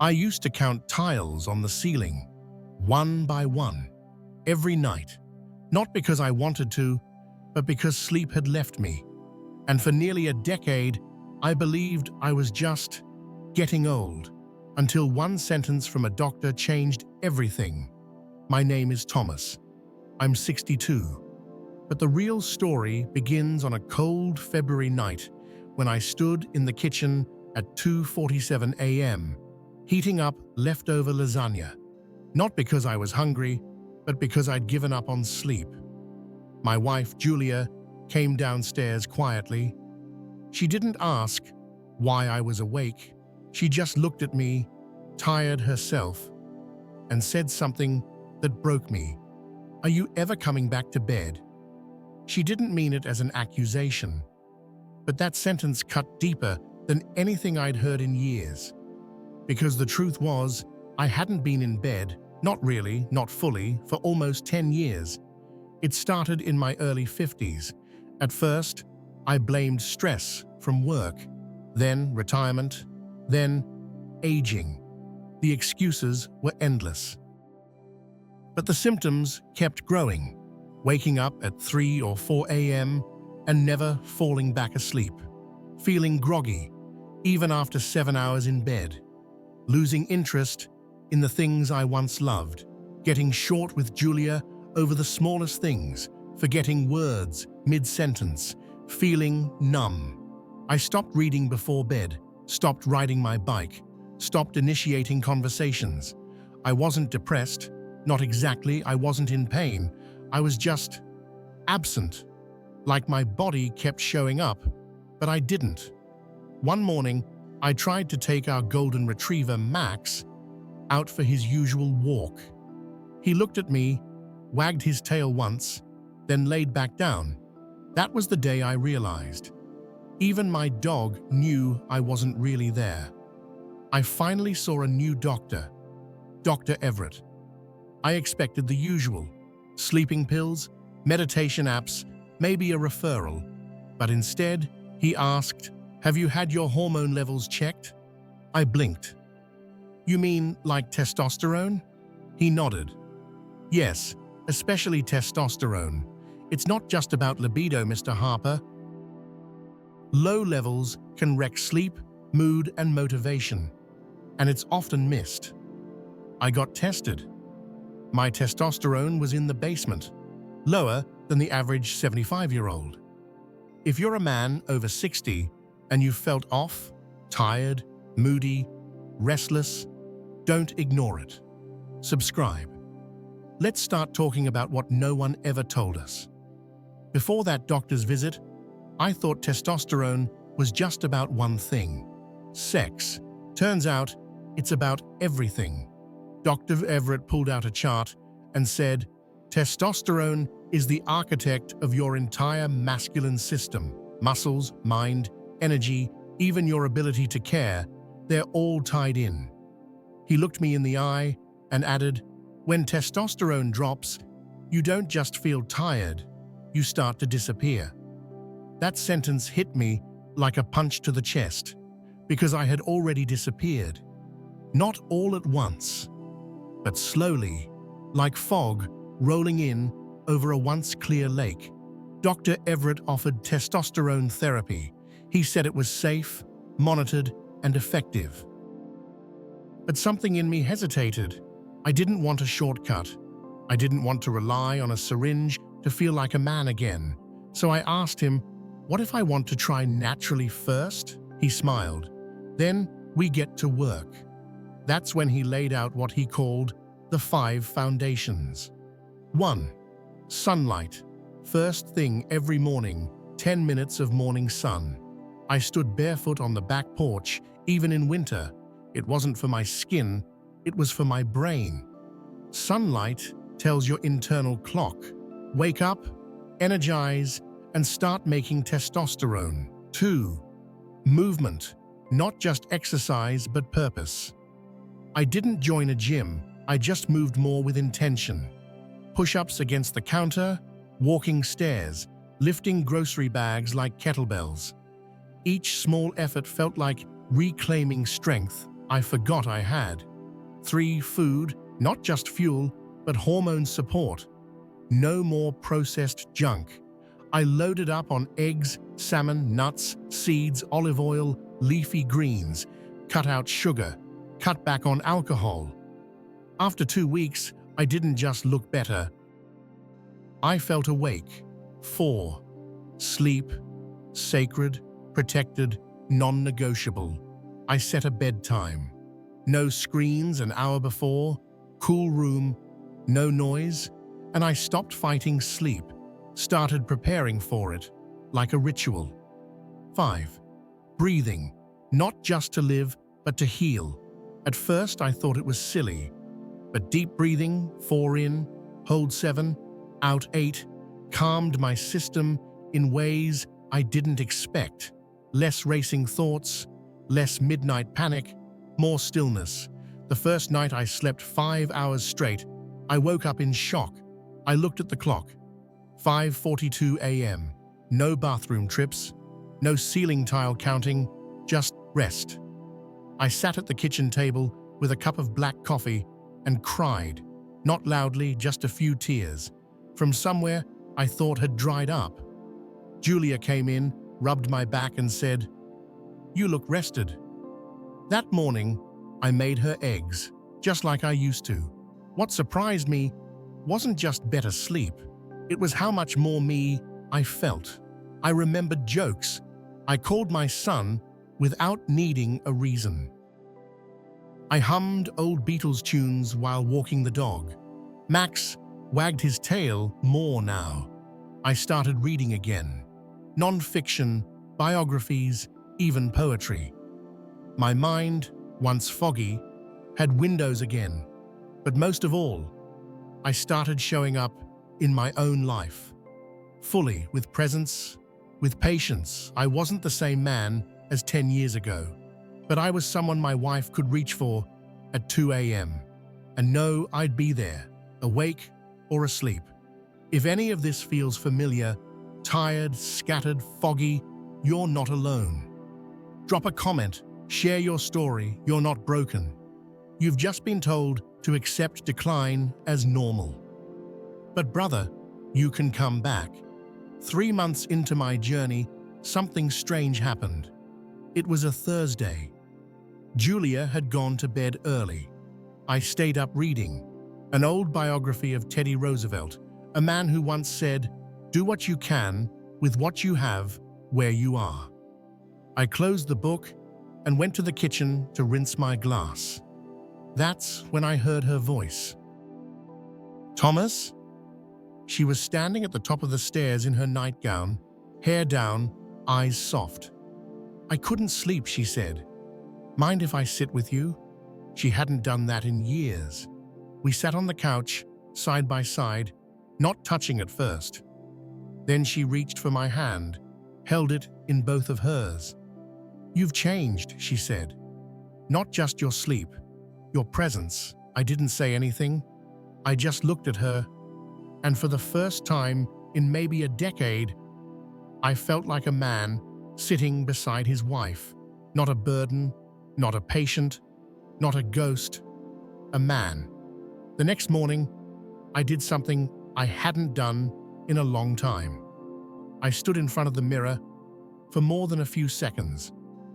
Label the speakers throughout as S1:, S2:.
S1: I used to count tiles on the ceiling, one by one, every night, not because I wanted to, but because sleep had left me. And for nearly a decade, I believed I was just getting old, until one sentence from a doctor changed everything. My name is Thomas. I'm 62. But the real story begins on a cold February night when I stood in the kitchen at 2:47 a.m., heating up leftover lasagna. Not because I was hungry, but because I'd given up on sleep. My wife, Julia, came downstairs quietly. She didn't ask why I was awake. She just looked at me, tired herself, and said something that broke me. "Are you ever coming back to bed?" She didn't mean it as an accusation, but that sentence cut deeper than anything I'd heard in years. Because the truth was, I hadn't been in bed, not really, not fully, for almost 10 years. It started in my early 50s. At first, I blamed stress from work, then retirement, then aging. The excuses were endless. But the symptoms kept growing, waking up at 3 or 4 a.m. and never falling back asleep, feeling groggy, even after 7 hours in bed, losing interest in the things I once loved, getting short with Julia over the smallest things, forgetting words mid-sentence, feeling numb. I stopped reading before bed, stopped riding my bike, stopped initiating conversations. I wasn't depressed, not exactly, I wasn't in pain. I was just absent, like my body kept showing up, but I didn't. One morning, I tried to take our golden retriever, Max, out for his usual walk. He looked at me, wagged his tail once, then laid back down. That was the day I realized. Even my dog knew I wasn't really there. I finally saw a new doctor, Dr. Everett. I expected the usual: sleeping pills, meditation apps, maybe a referral. But instead, he asked, "Have you had your hormone levels checked?" I blinked. "You mean like testosterone?" He nodded. "Yes, especially testosterone. It's not just about libido, Mr. Harper. Low levels can wreck sleep, mood, and motivation, and it's often missed." I got tested. My testosterone was in the basement, lower than the average 75-year-old. If you're a man over 60 and you felt off, tired, moody, restless, don't ignore it. Subscribe. Let's start talking about what no one ever told us. Before that doctor's visit, I thought testosterone was just about one thing: sex. Turns out, it's about everything. Dr. Everett pulled out a chart and said, "Testosterone is the architect of your entire masculine system. Muscles, mind, energy, even your ability to care, they're all tied in." He looked me in the eye and added, "When testosterone drops, you don't just feel tired, you start to disappear." That sentence hit me like a punch to the chest, because I had already disappeared. Not all at once, but slowly, like fog rolling in over a once clear lake. Dr. Everett offered testosterone therapy. He said it was safe, monitored, and effective. But something in me hesitated. I didn't want a shortcut. I didn't want to rely on a syringe to feel like a man again. So I asked him, "What if I want to try naturally first?" He smiled. "Then we get to work." That's when he laid out what he called the 5 foundations. 1. Sunlight. First thing every morning, 10 minutes of morning sun. I stood barefoot on the back porch, even in winter. It wasn't for my skin, it was for my brain. Sunlight tells your internal clock. Wake up, energize, and start making testosterone. 2. Movement. Not just exercise, but purpose. I didn't join a gym, I just moved more with intention. Push-ups against the counter, walking stairs, lifting grocery bags like kettlebells. Each small effort felt like reclaiming strength, I forgot I had. 3, food, not just fuel, but hormone support. No more processed junk. I loaded up on eggs, salmon, nuts, seeds, olive oil, leafy greens, cut out sugar, cut back on alcohol. After 2 weeks, I didn't just look better. I felt awake. 4. Sleep, sacred, protected, non-negotiable. I set a bedtime. No screens an hour before, cool room, no noise, and I stopped fighting sleep, started preparing for it, like a ritual. 5. Breathing, not just to live, but to heal. At first I thought it was silly, but deep breathing, 4 in, hold 7, out 8, calmed my system in ways I didn't expect. Less racing thoughts, less midnight panic, more stillness. The first night I slept 5 hours straight. I woke up in shock. I looked at the clock. 5:42 a.m. No bathroom trips, no ceiling tile counting, just rest. I sat at the kitchen table with a cup of black coffee and cried, not loudly, just a few tears, from somewhere I thought had dried up. Julia came in, rubbed my back and said, "You look rested." That morning, I made her eggs, just like I used to. What surprised me wasn't just better sleep, it was how much more me I felt. I remembered jokes. I called my son without needing a reason. I hummed old Beatles tunes while walking the dog. Max wagged his tail more now. I started reading again. Non-fiction, biographies, even poetry. My mind, once foggy, had windows again. But most of all, I started showing up in my own life. Fully, with presence, with patience. I wasn't the same man as 10 years ago, but I was someone my wife could reach for at 2 a.m. and know I'd be there, awake or asleep. If any of this feels familiar, tired, scattered, foggy, you're not alone. Drop a comment, share your story, you're not broken. You've just been told to accept decline as normal. But brother, you can come back. 3 months into my journey, something strange happened. It was a Thursday. Julia had gone to bed early. I stayed up reading an old biography of Teddy Roosevelt, a man who once said, "Do what you can with what you have where you are." I closed the book and went to the kitchen to rinse my glass. That's when I heard her voice. "Thomas?" She was standing at the top of the stairs in her nightgown, hair down, eyes soft. "I couldn't sleep," she said. "Mind if I sit with you?" She hadn't done that in years. We sat on the couch, side by side, not touching at first. Then she reached for my hand, held it in both of hers. "You've changed," she said. "Not just your sleep, your presence." I didn't say anything. I just looked at her, and for the first time in maybe a decade, I felt like a man sitting beside his wife. Not a burden, not a patient, not a ghost, a man. The next morning, I did something I hadn't done in a long time. I stood in front of the mirror for more than a few seconds.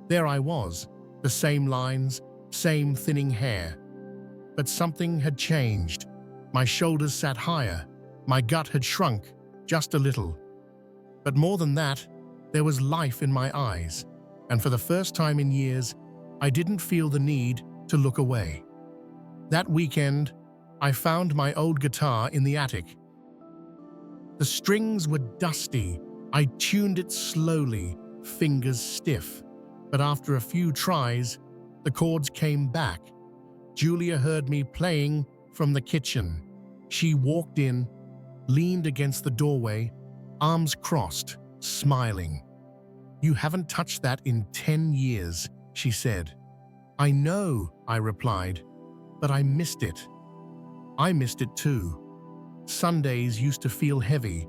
S1: There I was, the same lines, same thinning hair. But something had changed. My shoulders sat higher, my gut had shrunk just a little. But more than that, there was life in my eyes, and for the first time in years, I didn't feel the need to look away. That weekend, I found my old guitar in the attic. The strings were dusty. I tuned it slowly, fingers stiff. But after a few tries, the chords came back. Julia heard me playing from the kitchen. She walked in, leaned against the doorway, arms crossed, smiling. "You haven't touched that in 10 years, she said. "I know," I replied, "but I missed it." I missed it too. Sundays used to feel heavy,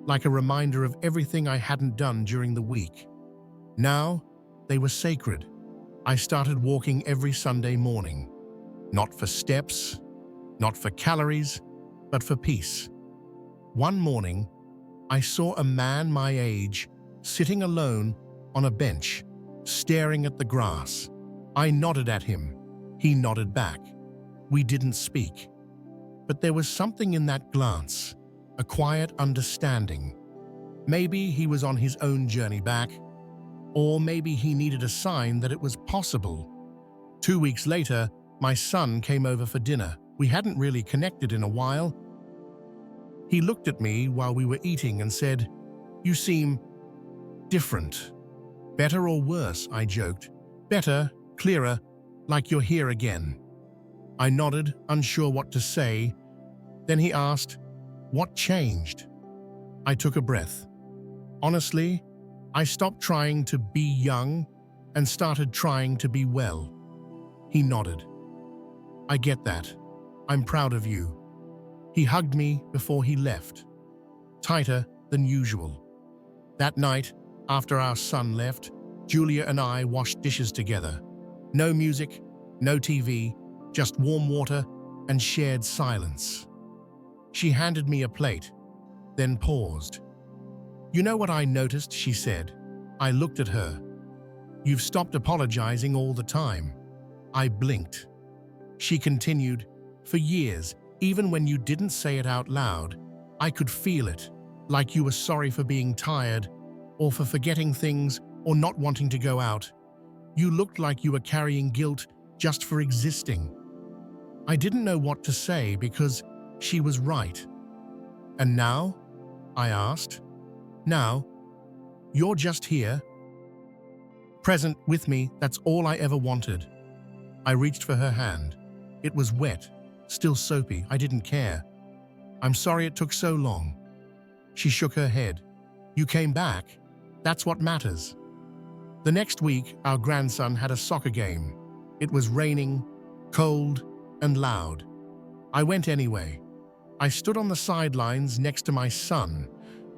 S1: like a reminder of everything I hadn't done during the week. Now, they were sacred. I started walking every Sunday morning, not for steps, not for calories, but for peace. One morning, I saw a man my age sitting alone on a bench, staring at the grass. I nodded at him. He nodded back. We didn't speak. But there was something in that glance, a quiet understanding. Maybe he was on his own journey back, or maybe he needed a sign that it was possible. 2 weeks later, my son came over for dinner. We hadn't really connected in a while. He looked at me while we were eating and said, "You seem different." "Better or worse?" I joked. "Better, clearer, like you're here again." I nodded, unsure what to say. Then he asked, "What changed?" I took a breath. Honestly, I stopped trying to be young and started trying to be well. He nodded. "I get that. I'm proud of you." He hugged me before he left, tighter than usual. That night, after our son left, Julia and I washed dishes together. No music, no TV, just warm water and shared silence. She handed me a plate, then paused. "You know what I noticed?" she said. I looked at her. "You've stopped apologizing all the time." I blinked. She continued, "For years, even when you didn't say it out loud, I could feel it, like you were sorry for being tired, or for forgetting things, or not wanting to go out. You looked like you were carrying guilt just for existing." I didn't know what to say because she was right. "And now?" I asked. "Now, you're just here, present with me. That's all I ever wanted." I reached for her hand. It was wet, still soapy. I didn't care. "I'm sorry it took so long." She shook her head. "You came back. That's what matters." The next week, our grandson had a soccer game. It was raining, cold, and loud. I went anyway. I stood on the sidelines next to my son,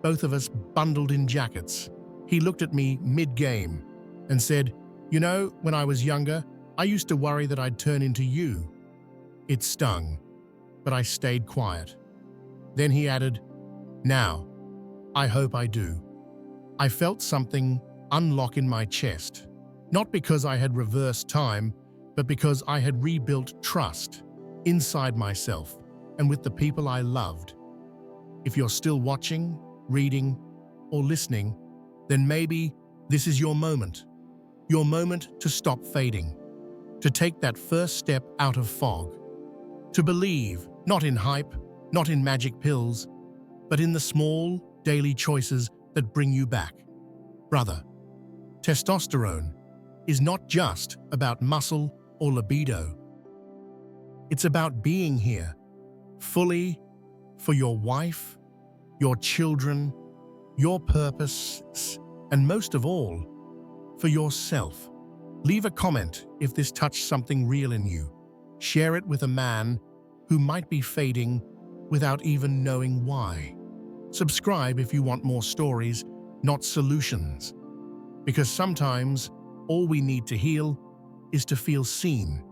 S1: both of us bundled in jackets. He looked at me mid-game and said, "You know, when I was younger, I used to worry that I'd turn into you." It stung, but I stayed quiet. Then he added, "Now, I hope I do." I felt something unlock in my chest, not because I had reversed time, but because I had rebuilt trust inside myself and with the people I loved. If you're still watching, reading, or listening, then maybe this is your moment to stop fading, to take that first step out of fog, to believe, not in hype, not in magic pills, but in the small, daily choices that bring you back. Brother, testosterone is not just about muscle or libido. It's about being here, fully, for your wife, your children, your purpose, and most of all, for yourself. Leave a comment if this touched something real in you. Share it with a man who might be fading without even knowing why. Subscribe if you want more stories, not solutions. Because sometimes all we need to heal is to feel seen.